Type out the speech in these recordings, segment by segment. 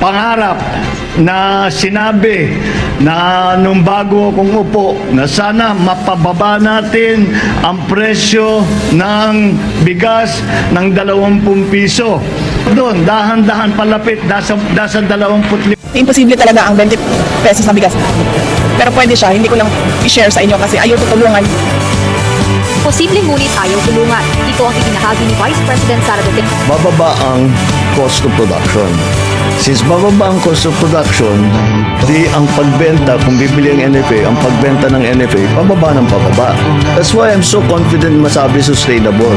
pangarap na sinabi na nung bago akong upo na sana mapababa natin ang presyo ng bigas ng 20 piso. Doon, dahan-dahan palapit, nasa 25. Imposible talaga ang 20 pesos na bigas. Pero pwede siya, hindi ko lang i-share sa inyo kasi ayaw tutulungan. Posible ngunit ayaw tulungan. Ito ang ibinahagi ni Vice President Sara Duterte. Bababa ang cost of production. Since bababa ang cost of production, di ang pagbenta, kung bibili ang NFA, ang pagbenta ng NFA, pababa ng pababa. That's why I'm so confident masabi sustainable.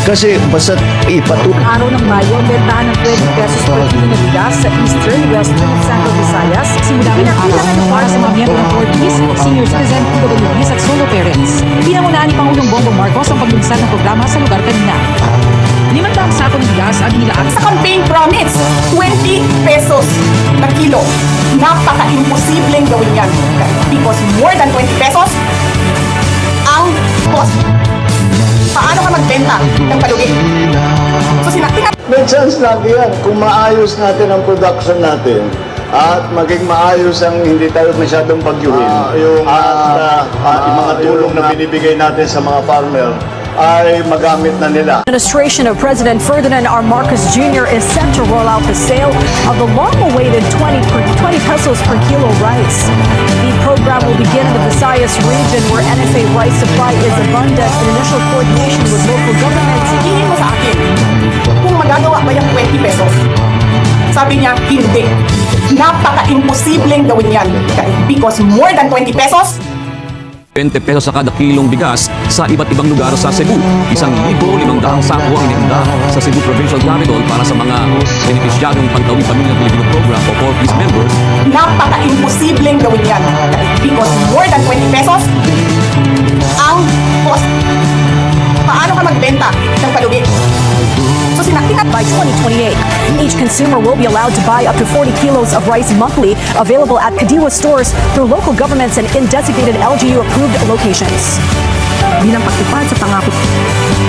Kasi basta ipatuloy. Araw ng Mayo, ang bentahan ng 20 pesos per kilo na bigas sa Eastern, Western at Central Visayas. Simula ng araw para sa mga miyembro ng 40s, senior citizen, PWDs at solo parents. Pinangunahan ni Pangulong Bongbong Marcos ang paglunsad ng programa sa lugar kanina. 500 sako ng bigas ang nilaan Sa campaign promise, 20 pesos na kilo. Napaka-imposibleng gawin yan. Because more than 20 pesos ang cost. Paano ka magbenta ng palugi? So sinaktingan. May chance lagi yan kung maayos natin ang production natin at maging maayos ang hindi tayo masyadong bagyuhin. Yung mga tulong na binibigay natin sa mga farmer ay magamit na nila. Administration of President Ferdinand R. Marcos Jr. is set to roll out the sale of the long-awaited 20 pesos per kilo rice. The program will begin in the Visayas region where NFA rice supply is abundant in initial coordination with local governments. Tingin mo sa akin, kung magagawa ba yung 20 pesos? Sabi niya, hindi. Napaka-imposibleng gawin yan. Because more than 20 pesos, 20 pesos sa kada kilong bigas sa iba't ibang lugar sa Cebu. 1,500 sako ang inihanda sa Cebu Provincial Capital para sa mga benepisyaryong Pagtawid Pamilyang Pilipino Program o 4Ps members. napaka-imposibleng gawin yan. Because more than 20 pesos ang cost. Paano ka magbenta ng palugi? So sinaktingan. By 2028, each consumer will be allowed to buy up to 40 kilos of rice monthly, available at Kadiwa stores through local governments and in designated LGU-approved locations. Bilang pagtupad sa pangako.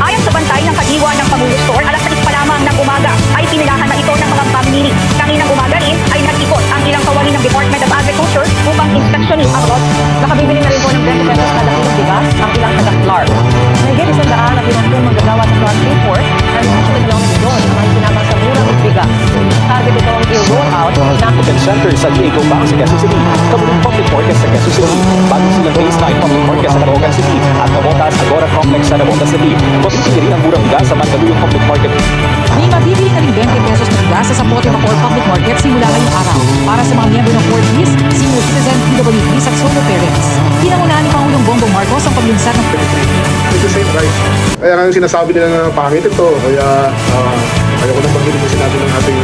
Ayon sa bantay ng Kadiwa ng Pangulo Store, alas 6 pa lamang ng umaga ay pinilahan na ito ng mga pamimili. Kaninang umaga rin ay nag-ikot ang ilang kawani ng Department of Agriculture upang inspeksyonin ang lot. Nakabibili na rin po ng 20 pesos kada kilong bigas ang ilang taga-Clark. Nagigit isang daan ang pinagpong manggagawa sa Clark Report at national lang doon ang mga sinamang sa murang bigas. Target ito ang i-roll out ng African Center sa Diego Bang sa Quezon City, Kabulong Public Market sa Quezon City, Bagong Silang Phase 9 Public Market sa Caloocan City, at Nabotas Agora Complex sa Nabotas City. Mabibili rin ang murang bigas sa Mandaluyong Public Market. May mabibili na rin 20 pesos na bigas sa Sapote Macor Public Market simula ngayong araw para sa mga miyembro ng 40s, senior citizen, PWDs at solo parents. Pinangunahan ni Pangulong Bongbong Marcos ang paglunsad ng It's the same price. Kaya nga yung sinasabi nila na pangit ito, kaya ayoko na pangilin yung sinabi ng ating